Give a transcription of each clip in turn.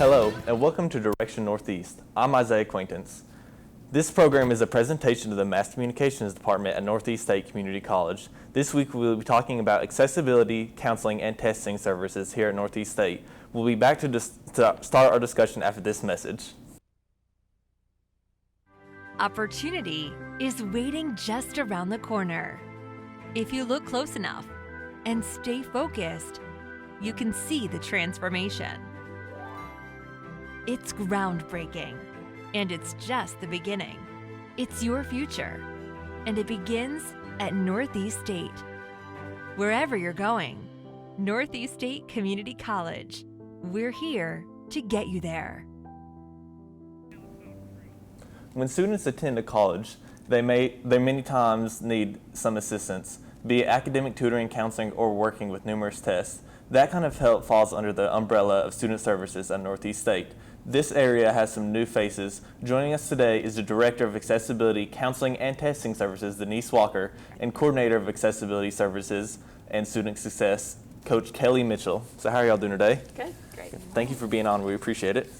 Hello, and welcome to Direction Northeast. I'm Isaiah Acquaintance. This program is a presentation of the Mass Communications Department at Northeast State Community College. This week we will be talking about accessibility, counseling, and testing services here at Northeast State. We'll be back to start our discussion after this message. Opportunity is waiting just around the corner. If you look close enough and stay focused, you can see the transformation. It's groundbreaking, and it's just the beginning. It's your future, and it begins at Northeast State. Wherever you're going, Northeast State Community College, we're here to get you there. When students attend a college, they many times need some assistance, be it academic tutoring, counseling, or working with numerous tests. That kind of help falls under the umbrella of student services at Northeast State. This area has some new faces. Joining us today is the Director of Accessibility, Counseling, and Testing Services, Denise Walker, and Coordinator of Accessibility Services and Student Success, Coach Kelly Mitchell. So how are y'all doing today? Good, great. Thank you for being on. We appreciate it.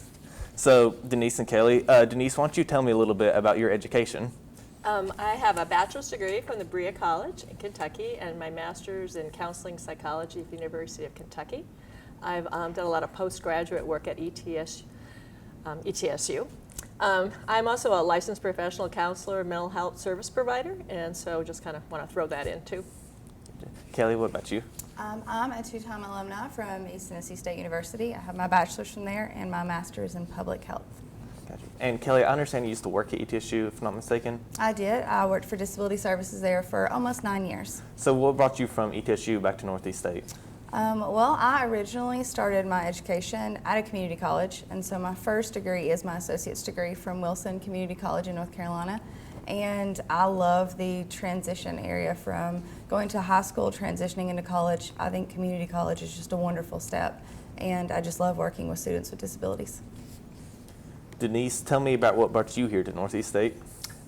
So Denise and Kelly, Denise, why don't you tell me a little bit about your education? I have a bachelor's degree from the Berea College in Kentucky and my master's in counseling psychology at the University of Kentucky. I've done a lot of postgraduate work at ETSU. I'm also a licensed professional counselor and mental health service provider, and so just kind of want to throw that in too. Kelly, what about you? I'm a two-time alumni from East Tennessee State University. I have my bachelor's from there and my master's in public health. Gotcha. And Kelly, I understand you used to work at ETSU, if I'm not mistaken? I did. I worked for disability services there for almost 9 years. So what brought you from ETSU back to Northeast State? Well, I originally started my education at a community college, and so my first degree is my associate's degree from Wilson Community College in North Carolina. And I love the transition area from going to high school, transitioning into college. I think community college is just a wonderful step, and I just love working with students with disabilities. Denise, tell me about what brought you here to Northeast State.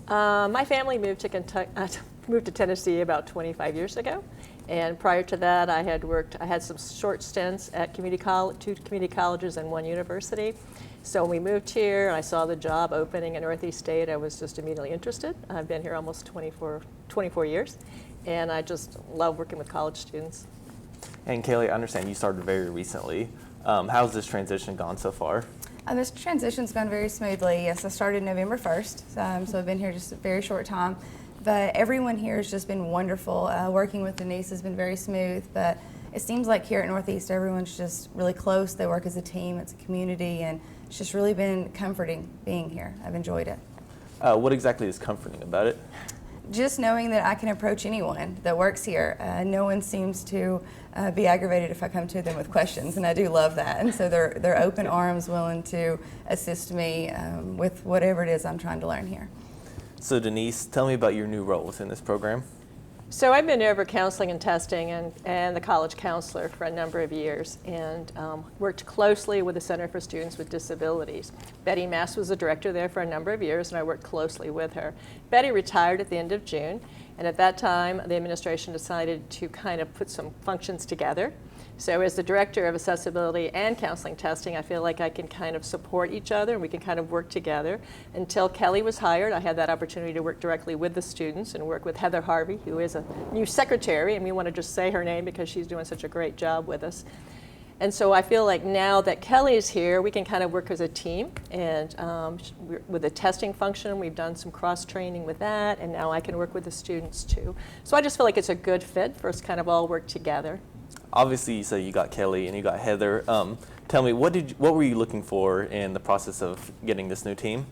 My family moved to Tennessee about 25 years ago, and prior to that I had some short stints at two community colleges and one university. So when we moved here and I saw the job opening at Northeast State, I was just immediately interested. I've been here almost 24 years, and I just love working with college students. And Kelly, I understand you started very recently. How's this transition gone so far? This transition's gone very smoothly. Yes, I started November 1st, so I've been here just a very short time. But everyone here has just been wonderful. Working with Denise has been very smooth, but it seems like here at Northeast, everyone's just really close. They work as a team, it's a community, and it's just really been comforting being here. I've enjoyed it. What exactly is comforting about it? Just knowing that I can approach anyone that works here. No one seems to be aggravated if I come to them with questions, and I do love that. And so they're open arms, willing to assist me with whatever it is I'm trying to learn here. So Denise, tell me about your new role within this program. So I've been over counseling and testing and the college counselor for a number of years, and worked closely with the Center for Students with Disabilities. Betty Mass was the director there for a number of years, and I worked closely with her. Betty retired at the end of June, and at that time the administration decided to kind of put some functions together. So as the director of accessibility and counseling testing, I feel like I can kind of support each other and we can kind of work together. Until Kelly was hired, I had that opportunity to work directly with the students and work with Heather Harvey, who is a new secretary, and we want to just say her name because she's doing such a great job with us. And so I feel like now that Kelly is here, we can kind of work as a team, and with the testing function, we've done some cross-training with that, and now I can work with the students too. So I just feel like it's a good fit for us to kind of all work together. Obviously, you say you got Kelly and you got Heather. Tell me, what were you looking for in the process of getting this new team?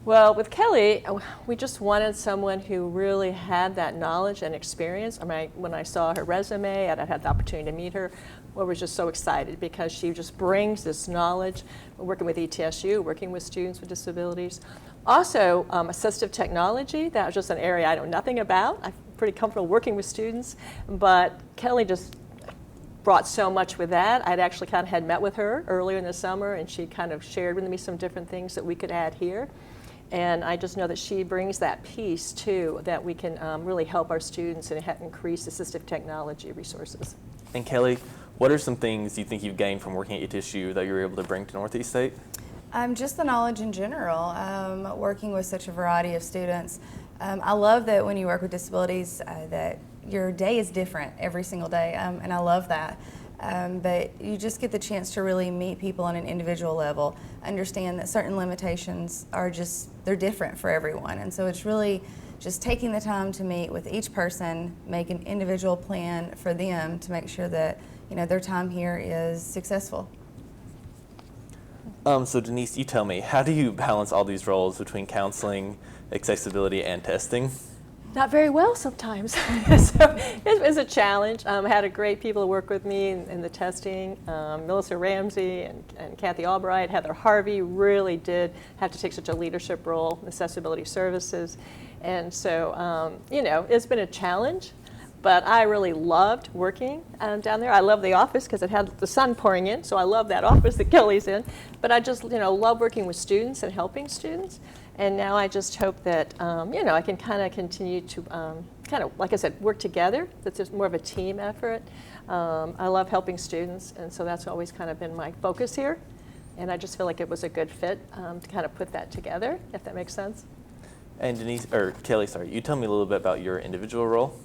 Well, with Kelly, we just wanted someone who really had that knowledge and experience. I mean, when I saw her resume and I had the opportunity to meet her, I was just so excited because she just brings this knowledge. We're working with ETSU, working with students with disabilities. Also, assistive technology, that was just an area I know nothing about. I'm pretty comfortable working with students, but Kelly just brought so much with that. I'd actually kind of had met with her earlier in the summer, and she kind of shared with me some different things that we could add here. And I just know that she brings that piece too, that we can really help our students and increase assistive technology resources. And Kelly, what are some things you think you've gained from working at ETSU that you were able to bring to Northeast State? Just the knowledge in general, working with such a variety of students. I love that when you work with disabilities that your day is different every single day, and I love that. But you just get the chance to really meet people on an individual level, understand that certain limitations are they're different for everyone. And so it's really just taking the time to meet with each person, make an individual plan for them to make sure that their time here is successful. So Denise, you tell me, how do you balance all these roles between counseling, accessibility, and testing? Not very well sometimes. So it was a challenge. I had a great people to work with me in the testing. Melissa Ramsey and Kathy Albright, Heather Harvey really did have to take such a leadership role in accessibility services. And so, it's been a challenge, but I really loved working down there. I love the office because it had the sun pouring in, so I love that office that Kelly's in. But I just, love working with students and helping students. And now I just hope that, I can kind of continue to like I said, work together. That's just more of a team effort. I love helping students, and so that's always kind of been my focus here. And I just feel like it was a good fit to kind of put that together, if that makes sense. And Kelly, you tell me a little bit about your individual role.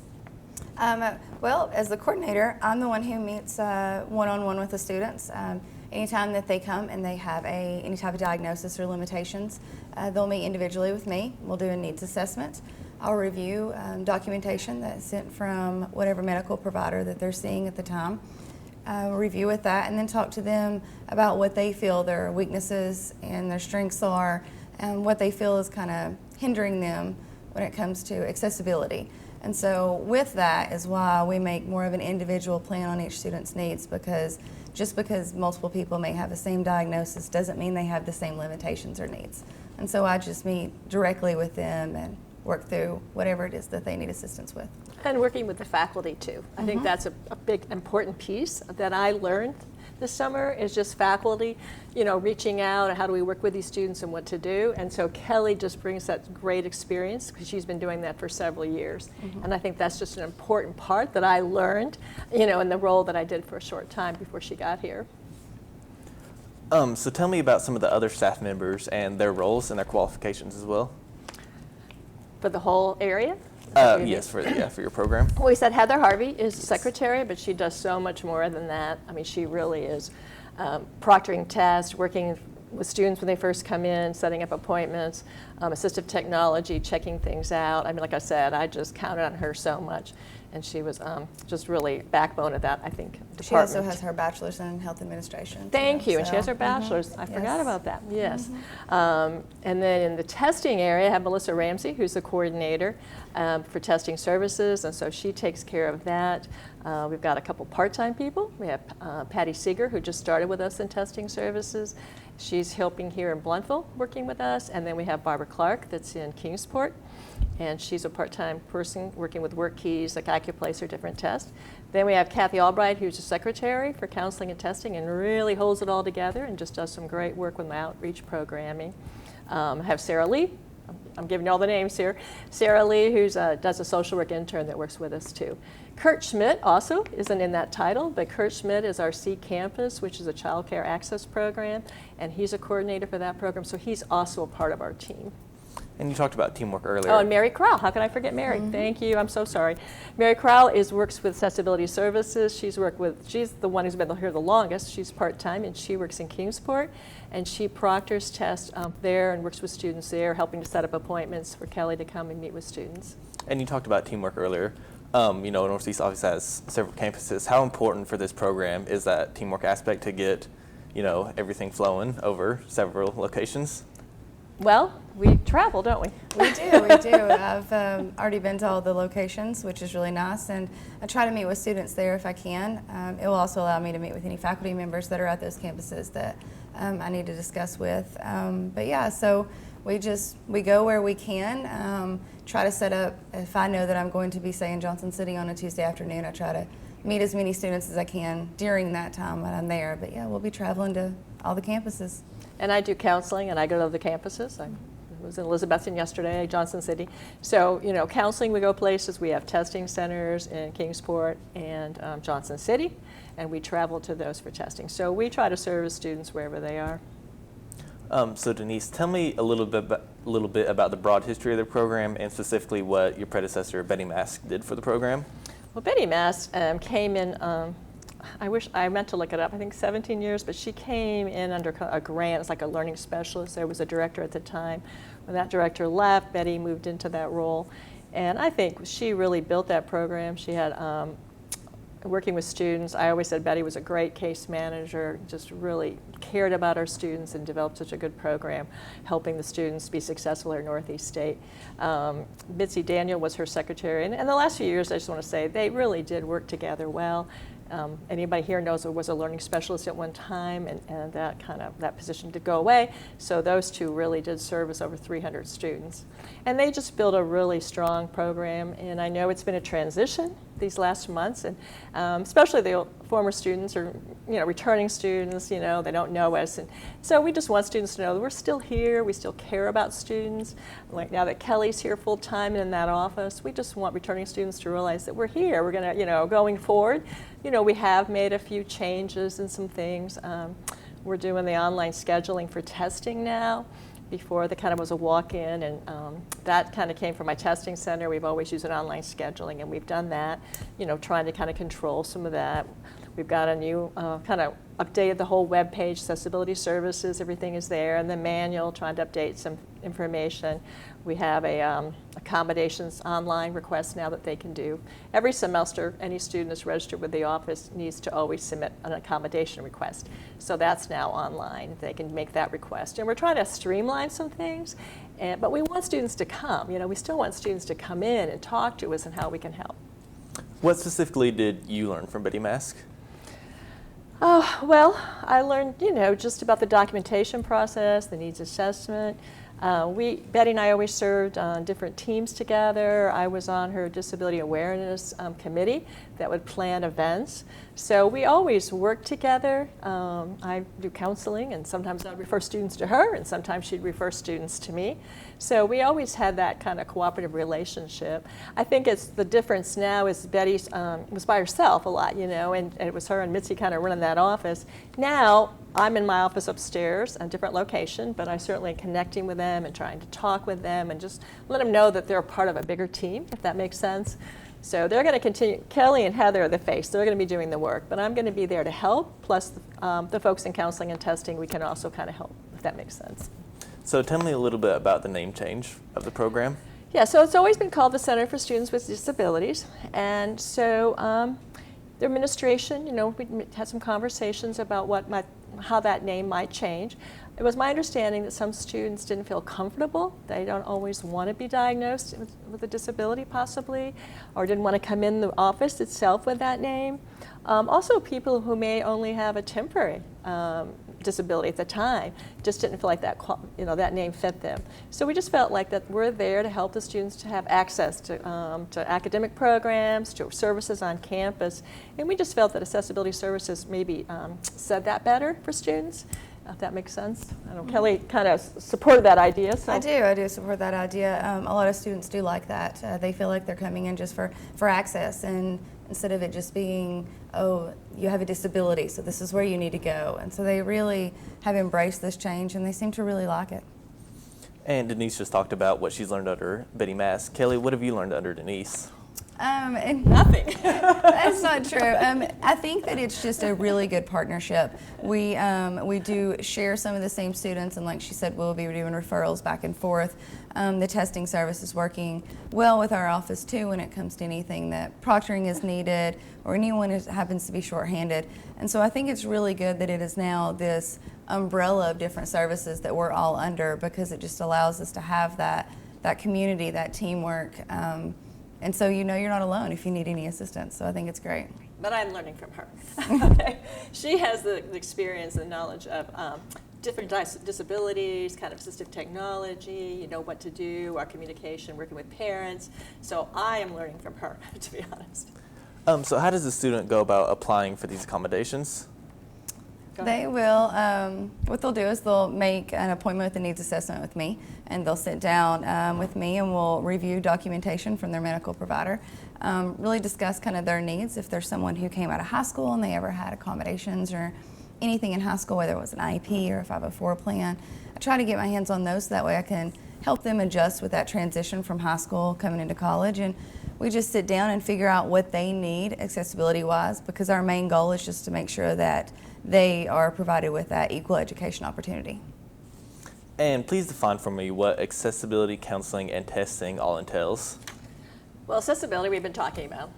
Well, as the coordinator, I'm the one who meets one-on-one with the students. Anytime that they come and they have any type of diagnosis or limitations, they'll meet individually with me. We'll do a needs assessment. I'll review documentation that's sent from whatever medical provider that they're seeing at the time. Review with that and then talk to them about what they feel their weaknesses and their strengths are and what they feel is kind of hindering them when it comes to accessibility. And so with that is why we make more of an individual plan on each student's needs, because just because multiple people may have the same diagnosis doesn't mean they have the same limitations or needs. And so I just meet directly with them and work through whatever it is that they need assistance with. And working with the faculty too. I think that's a big important piece that I learned this summer is just faculty, reaching out and how do we work with these students and what to do. And so Kelly just brings that great experience because she's been doing that for several years. And I think that's just an important part that I learned, in the role that I did for a short time before she got here. So tell me about some of the other staff members and their roles and their qualifications as well. For the whole area? Yes, for your program. Well, we said Heather Harvey is the secretary, but she does so much more than that. I mean, she really is proctoring tests, working with students when they first come in, setting up appointments, assistive technology, checking things out. I mean, like I said, I just counted on her so much, and she was just really backbone of that, I think, department. She also has her bachelor's in health administration. Thank you, and so. she has her bachelor's. I forgot about that, yes. And then in the testing area, I have Melissa Ramsey, who's the coordinator for testing services, and so she takes care of that. We've got a couple part-time people. We have Patty Seeger, who just started with us in testing services. She's helping here in Bluntville, working with us, and then we have Barbara Clark that's in Kingsport, and she's a part-time person working with work keys, like AccuPlacer, different tests. Then we have Kathy Albright, who's the secretary for counseling and testing and really holds it all together and just does some great work with my outreach programming. I have Sarah Lee. I'm giving you all the names here. Sarah Lee, who does a social work intern that works with us too. Kurt Schmidt also isn't in that title, but Kurt Schmidt is our C Campus, which is a child care access program, and he's a coordinator for that program, so he's also a part of our team. And you talked about teamwork earlier. Oh, and Mary Crowell. How can I forget Mary? Thank you. I'm so sorry. Mary Crowell works with accessibility services. She's the one who's been here the longest. She's part-time, and she works in Kingsport, and she proctors tests there and works with students there, helping to set up appointments for Kelly to come and meet with students. And you talked about teamwork earlier. Northeast obviously has several campuses. How important for this program is that teamwork aspect to get, everything flowing over several locations? Well, we travel, don't we? We do. I've already been to all the locations, which is really nice, and I try to meet with students there if I can. It will also allow me to meet with any faculty members that are at those campuses that I need to discuss with. But yeah, so we go where we can, try to set up, if I know that I'm going to be, say, in Johnson City on a Tuesday afternoon, I try to meet as many students as I can during that time when I'm there. But yeah, we'll be traveling to all the campuses. And I do counseling, and I go to the campuses. I was in Elizabethton yesterday, Johnson City. So, counseling, we go places. We have testing centers in Kingsport and Johnson City, and we travel to those for testing. So we try to service students wherever they are. So Denise, tell me a little bit about the broad history of the program and specifically what your predecessor, Betty Mask, did for the program. Well, Betty Mask came in, I meant to look it up, I think 17 years, but she came in under a grant. It's like a learning specialist. There was a director at the time. When that director left, Betty moved into that role. And I think she really built that program. She had, working with students, I always said Betty was a great case manager, just really cared about our students and developed such a good program, helping the students be successful at Northeast State. Mitzi Daniel was her secretary, and the last few years, I just want to say, they really did work together well. Anybody here knows there was a learning specialist at one time, and that position did go away. So those two really did service over 300 students. And they just built a really strong program, and I know it's been a transition these last months, and especially the former students or returning students, they don't know us. And so we just want students to know that we're still here, we still care about students. Like now that Kelly's here full time in that office, we just want returning students to realize that we're here. We're gonna, going forward, we have made a few changes and some things. We're doing the online scheduling for testing now. Before, that kind of was a walk-in, and that kind of came from my testing center. We've always used an online scheduling, and we've done that, trying to kind of control some of that. We've got a new kind of updated the whole web page, accessibility services, everything is there, and the manual, trying to update some information. We have a accommodations online request now that they can do. Every semester, any student that's registered with the office needs to always submit an accommodation request. So that's now online. They can make that request. And we're trying to streamline some things, but we want students to come. We still want students to come in and talk to us and how we can help. What specifically did you learn from Betty Mask? Oh, well, I learned, just about the documentation process, the needs assessment. Betty and I always served on different teams together. I was on her disability awareness committee that would plan events. So we always worked together. I do counseling, and sometimes I'd refer students to her, and sometimes she'd refer students to me. So we always had that kind of cooperative relationship. I think it's the difference now is Betty was by herself a lot, and it was her and Mitzi kind of running that office. Now I'm in my office upstairs, a different location, but I certainly am connecting with them and trying to talk with them and just let them know that they're a part of a bigger team, if that makes sense. So they're going to continue. Kelly and Heather are the face. They're going to be doing the work, but I'm going to be there to help. Plus, the folks in counseling and testing, we can also kind of help, if that makes sense. So tell me a little bit about the name change of the program. Yeah, so it's always been called the Center for Students with Disabilities, and so the administration, we had some conversations about how that name might change. It was my understanding that some students didn't feel comfortable. They don't always want to be diagnosed with a disability possibly, or didn't want to come in the office itself with that name. Also people who may only have a temporary disability at the time just didn't feel like that that name fit them. So we just felt like that we're there to help the students to have access to academic programs, to services on campus, and we just felt that accessibility services maybe said that better for students. If that makes sense. I know Kelly kind of supported that idea. So. I do support that idea. A lot of students do like that. They feel like they're coming in just for access, and instead of it just being, oh, you have a disability, so this is where you need to go. And so they really have embraced this change, and they seem to really like it. And Denise just talked about what she's learned under Betty Mask. Kelly, what have you learned under Denise? Nothing. That's not true. I think that it's just a really good partnership. We do share some of the same students, and like she said, we'll be doing referrals back and forth. The testing service is working well with our office too when it comes to anything that proctoring is needed or anyone who happens to be shorthanded. And so I think it's really good that it is now this umbrella of different services that we're all under, because it just allows us to have that community, that teamwork. And so you're not alone if you need any assistance. So I think it's great. But I'm learning from her. She has the experience and knowledge of different disabilities, kind of assistive technology, what to do, our communication, working with parents. So I am learning from her, to be honest. So how does a student go about applying for these accommodations? Go ahead. They will. What they'll do is they'll make an appointment with the needs assessment with me, and they'll sit down with me and we'll review documentation from their medical provider, really discuss kind of their needs. If there's someone who came out of high school and they ever had accommodations or anything in high school, whether it was an IEP or a 504 plan, I try to get my hands on those so that way I can help them adjust with that transition from high school coming into college. And we just sit down and figure out what they need accessibility-wise, because our main goal is just to make sure that they are provided with that equal education opportunity. And please define for me what accessibility counseling and testing all entails. Well, accessibility we've been talking about,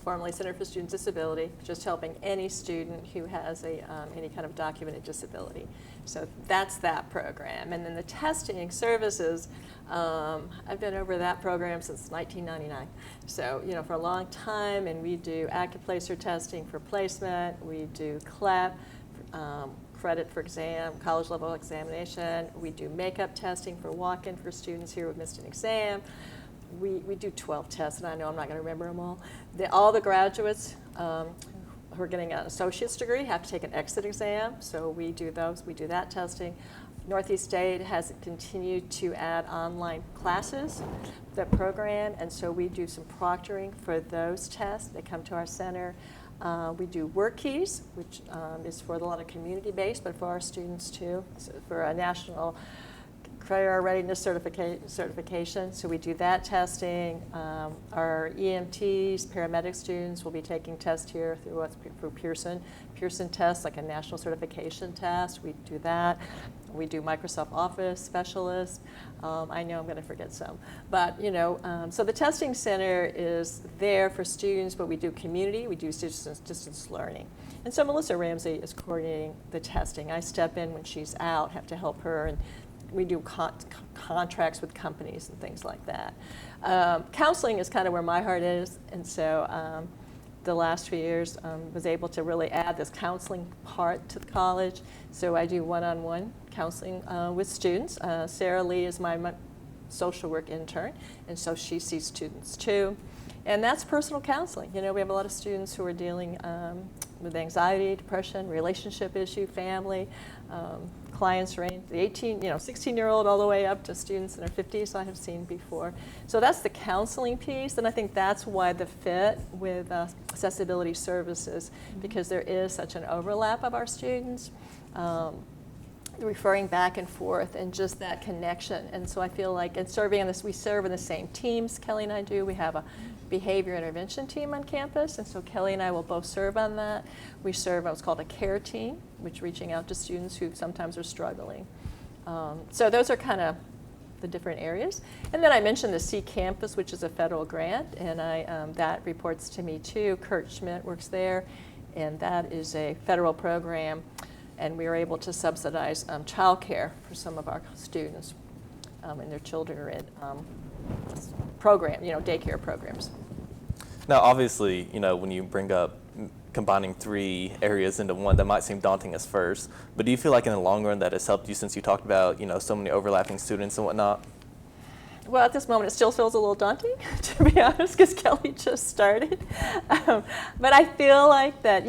formerly Center for Student Disability, just helping any student who has any kind of documented disability. So that's that program. And then the testing services, I've been over that program since 1999. So, for a long time, and we do AccuPlacer testing for placement, we do CLAP, credit for exam, college level examination, we do makeup testing for walk-in for students who have missed an exam. We do 12 tests, and I know I'm not going to remember them all. All the graduates who are getting an associate's degree have to take an exit exam, so we do those. We do that testing. Northeast State has continued to add online classes, the program, and so we do some proctoring for those tests. They come to our center. We do work keys, which is for a lot of community-based, but for our students too, so for a national Career Readiness certification, so we do that testing. Our EMTs, paramedic students will be taking tests here through Pearson tests, like a national certification test. We do that. We do Microsoft Office specialists. I know I'm going to forget some, but so the testing center is there for students, but we do community, we do distance learning. And so Melissa Ramsey is coordinating the testing. I step in when she's out, have to help her, and we do contracts with companies and things like that. Counseling is kind of where my heart is, and so the last few years was able to really add this counseling part to the college. So I do one-on-one counseling with students. Sarah Lee is my social work intern, and so she sees students too. And that's personal counseling. We have a lot of students who are dealing with anxiety, depression, relationship issue, family. Clients range the 16-year-old all the way up to students in their 50s I have seen before. So that's the counseling piece, and I think that's why the fit with accessibility services, because there is such an overlap of our students, referring back and forth, and just that connection. And so I feel like in serving on this, we serve in the same teams, Kelly and I do. We have a behavior intervention team on campus, and so Kelly and I will both serve on that. We serve on what's called a care team, which reaching out to students who sometimes are struggling. So those are kind of the different areas. And then I mentioned the C Campus, which is a federal grant, and that reports to me too. Kurt Schmidt works there, and that is a federal program, and we are able to subsidize childcare for some of our students, and their children are in daycare programs. Now, obviously, when you bring up combining 3 areas into one, that might seem daunting at first, but do you feel like in the long run that has helped you, since you talked about, so many overlapping students and whatnot? Well, at this moment, it still feels a little daunting, to be honest, because Kelly just started. But I feel like that,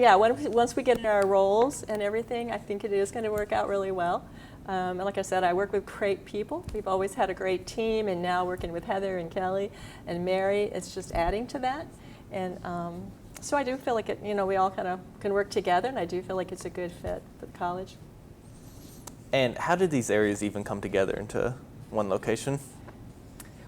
once we get in our roles and everything, I think it is going to work out really well. And like I said, I work with great people. We've always had a great team, and now working with Heather and Kelly and Mary, it's just adding to that. And so I do feel like it, we all kind of can work together, and I do feel like it's a good fit for the college. And how did these areas even come together into one location?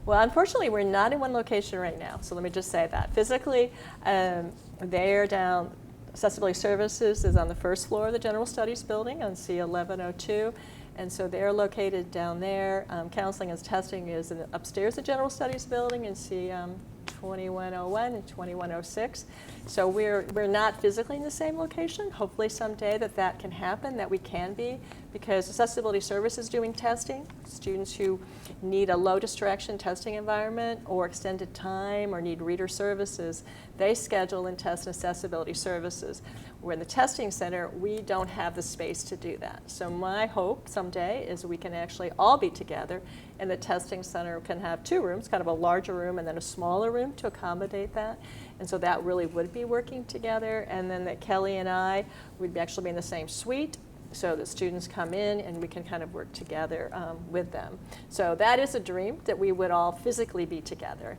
Well, unfortunately, we're not in one location right now, so let me just say that. Physically, they're down, Accessibility Services is on the first floor of the General Studies building on C1102, and so they're located down there. Counseling and testing is upstairs the General Studies building in C2101 and 2106. So we're not physically in the same location. Hopefully someday that can happen, that we can be, because Accessibility Services is doing testing. Students who need a low distraction testing environment or extended time or need reader services, they schedule and test in Accessibility Services. We're in the testing center, we don't have the space to do that. So my hope someday is we can actually all be together, and the testing center can have 2 rooms, kind of a larger room and then a smaller room to accommodate that. And so that really would be working together. And then that Kelly and I would actually be in the same suite, so the students come in and we can kind of work together with them. So that is a dream, that we would all physically be together.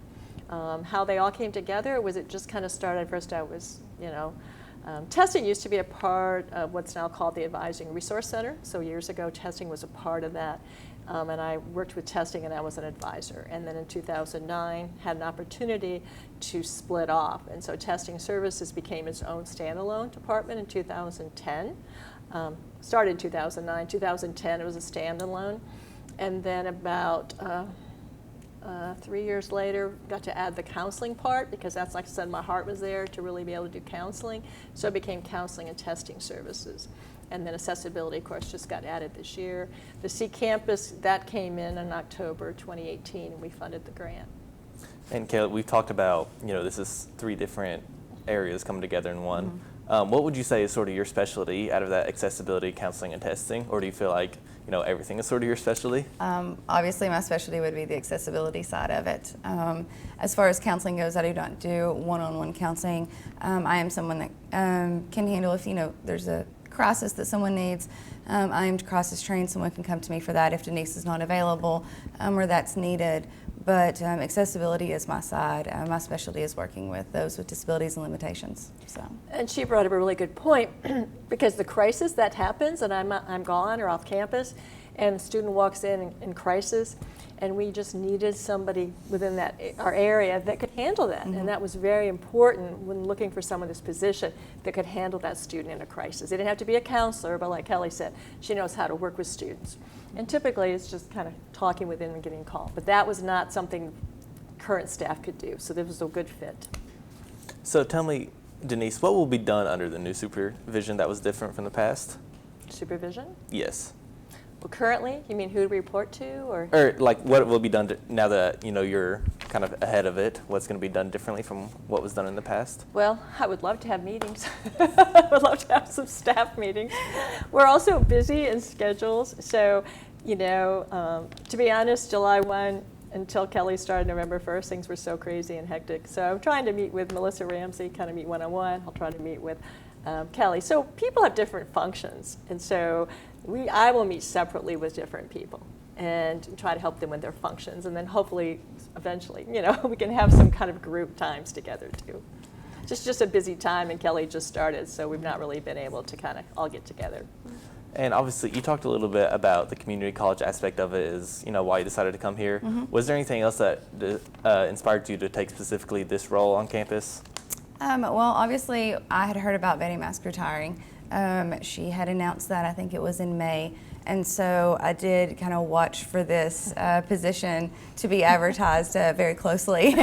How they all came together was, it just kind of started, first I was, testing used to be a part of what's now called the Advising Resource Center. So years ago, testing was a part of that. And I worked with testing and I was an advisor. And then in 2009, had an opportunity to split off. And so testing services became its own standalone department in 2010. Started in 2009, 2010 it was a standalone. And then about 3 years later, got to add the counseling part, because that's, like I said, my heart was there to really be able to do counseling. So it became counseling and testing services. And then accessibility, of course, just got added this year. The C Campus, that came in October 2018, and we funded the grant. And Caleb, we've talked about, this is 3 different areas coming together in one. Mm-hmm. What would you say is sort of your specialty out of that accessibility, counseling, and testing? Or do you feel like, everything is sort of your specialty? Obviously, my specialty would be the accessibility side of it. As far as counseling goes, I do not do one-on-one counseling. I am someone that can handle if, there's a crisis that someone needs. I am crisis trained. Someone can come to me for that if Denise is not available or that's needed. But accessibility is my side. My specialty is working with those with disabilities and limitations. So. And she brought up a really good point, because the crisis that happens, and I'm gone or off campus, and a student walks in crisis, and we just needed somebody within our area that could handle that. Mm-hmm. And that was very important when looking for someone in this position that could handle that student in a crisis. They didn't have to be a counselor, but like Kelly said, she knows how to work with students. And typically it's just kind of talking with them and getting called. But that was not something current staff could do, so this was a good fit. So tell me, Denise, what will be done under the new supervision that was different from the past? Supervision? Yes. Well, currently, you mean who to report to, or? Or like what will be done now that you're kind of ahead of it? What's going to be done differently from what was done in the past? Well, I would love to have meetings. I would love to have some staff meetings. We're also busy in schedules, so to be honest, July 1 until Kelly started November 1st, things were so crazy and hectic. So I'm trying to meet with Melissa Ramsey, kind of meet one-on-one. I'll try to meet with Kelly. So people have different functions, and so I will meet separately with different people and try to help them with their functions, and then hopefully, eventually, we can have some kind of group times together too. Just a busy time, and Kelly just started, so we've not really been able to kind of all get together. And obviously, you talked a little bit about the community college aspect of it, is why you decided to come here. Mm-hmm. Was there anything else that inspired you to take specifically this role on campus? Well, obviously, I had heard about Betty Mask retiring. She had announced that, I think it was in May. And so I did kind of watch for this position to be advertised very closely,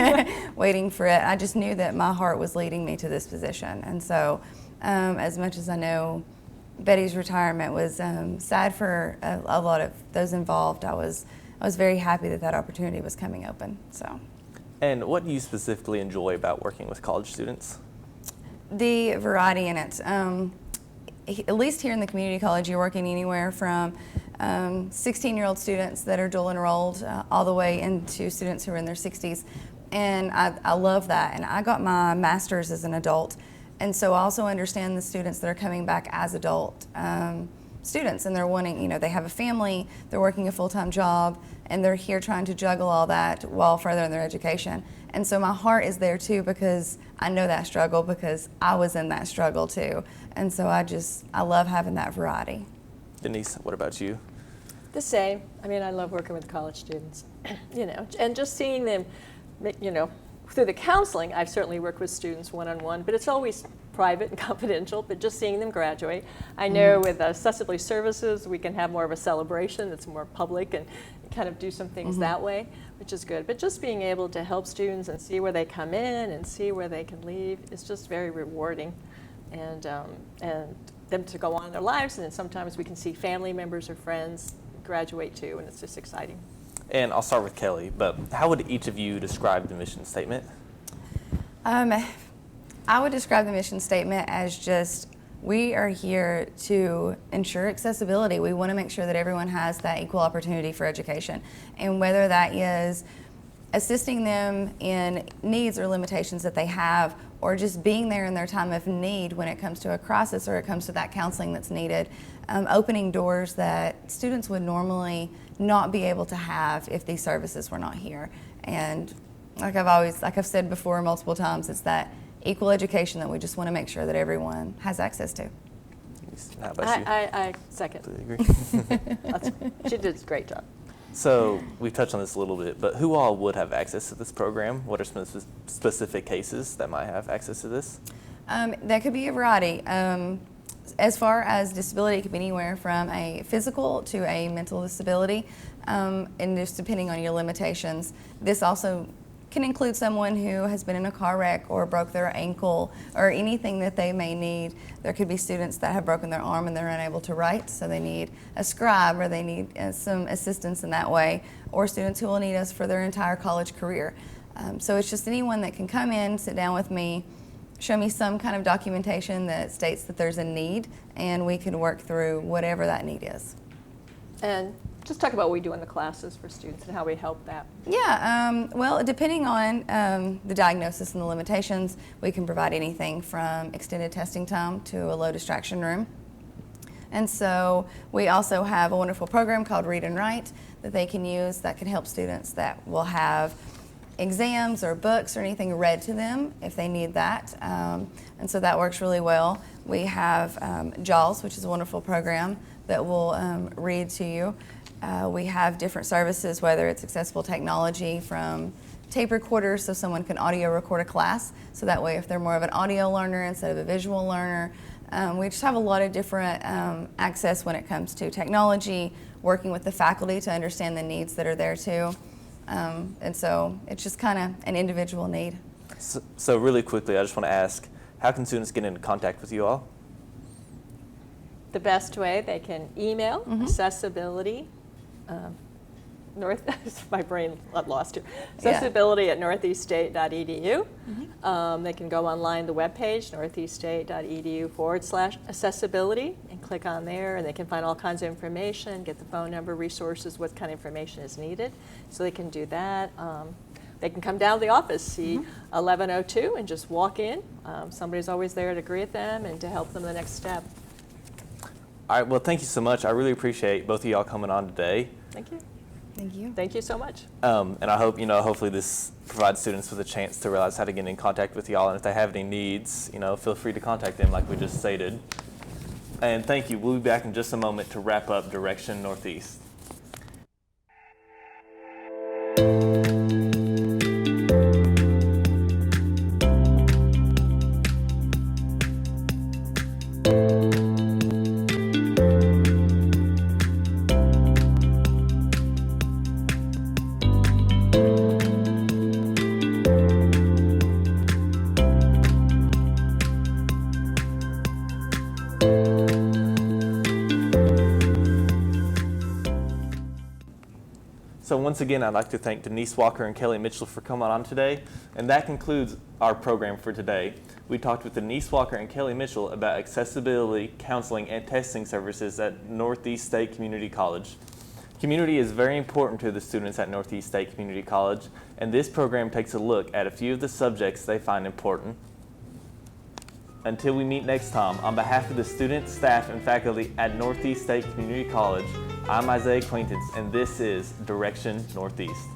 waiting for it. I just knew that my heart was leading me to this position. And so as much as I know Betty's retirement was sad for a lot of those involved, I was very happy that opportunity was coming open. So. And what do you specifically enjoy about working with college students? The variety in it. At least here in the community college, you're working anywhere from 16-year-old students that are dual enrolled all the way into students who are in their 60s. And I love that. And I got my master's as an adult. And so I also understand the students that are coming back as adult students, and they're wanting, they have a family, they're working a full-time job, and they're here trying to juggle all that while furthering their education. And so my heart is there too, because I know that struggle, because I was in that struggle too. And so I love having that variety. Denise, what about you? The same. I mean, I love working with college students, and just seeing them, through the counseling, I've certainly worked with students one-on-one, but it's always private and confidential, but just seeing them graduate. I know with accessibility services, we can have more of a celebration that's more public and kind of do some things that way, which is good. But just being able to help students and see where they come in and see where they can leave is just very rewarding. And them to go on in their lives, and then sometimes we can see family members or friends graduate too, and it's just exciting. And I'll start with Kelly, but how would each of you describe the mission statement? I would describe the mission statement as just, we are here to ensure accessibility. We want to make sure that everyone has that equal opportunity for education. And whether that is assisting them in needs or limitations that they have, or just being there in their time of need when it comes to a crisis or it comes to that counseling that's needed, opening doors that students would normally not be able to have if these services were not here. And like I've said before multiple times, it's that equal education that we just want to make sure that everyone has access to. How about you? I second. Agree? She did a great job. So we've touched on this a little bit, but who all would have access to this program? What are some specific cases that might have access to this? That could be a variety. As far as disability, it could be anywhere from a physical to a mental disability, and just depending on your limitations. This also can include someone who has been in a car wreck or broke their ankle or anything that they may need. There could be students that have broken their arm and they're unable to write, so they need a scribe or they need some assistance in that way, or students who will need us for their entire college career. So it's just anyone that can come in, sit down with me, show me some kind of documentation that states that there's a need, and we can work through whatever that need is. And just talk about what we do in the classes for students and how we help that. Yeah, well, depending on the diagnosis and the limitations, we can provide anything from extended testing time to a low distraction room. And so we also have a wonderful program called Read and Write that they can use that can help students that will have exams or books or anything read to them if they need that. And so that works really well. We have JAWS, which is a wonderful program that will read to you. We have different services, whether it's accessible technology from tape recorders so someone can audio record a class. So that way if they're more of an audio learner instead of a visual learner. We just have a lot of different access when it comes to technology, working with the faculty to understand the needs that are there too. And so it's just kind of an individual need. So really quickly, I just want to ask, how can students get into contact with you all? The best way, they can email accessibility, my brain lost here, accessibility at northeaststate.edu. They can go online, the webpage, northeaststate.edu/accessibility, and click on there, and they can find all kinds of information, get the phone number, resources, what kind of information is needed. So they can do that. They can come down to the office, see 1102, and just walk in. Somebody's always there to greet them and to help them the next step. All right, well, thank you so much. I really appreciate both of y'all coming on today. Thank you. Thank you. Thank you so much. And I hope, hopefully this provides students with a chance to realize how to get in contact with y'all. And if they have any needs, feel free to contact them like we just stated. And thank you. We'll be back in just a moment to wrap up Direction Northeast. So once again, I'd like to thank Denise Walker and Kelly Mitchell for coming on today. And that concludes our program for today. We talked with Denise Walker and Kelly Mitchell about accessibility, counseling, and testing services at Northeast State Community College. Community is very important to the students at Northeast State Community College, and this program takes a look at a few of the subjects they find important. Until we meet next time, on behalf of the students, staff, and faculty at Northeast State Community College, I'm Isaiah Quaintance, and this is Direction Northeast.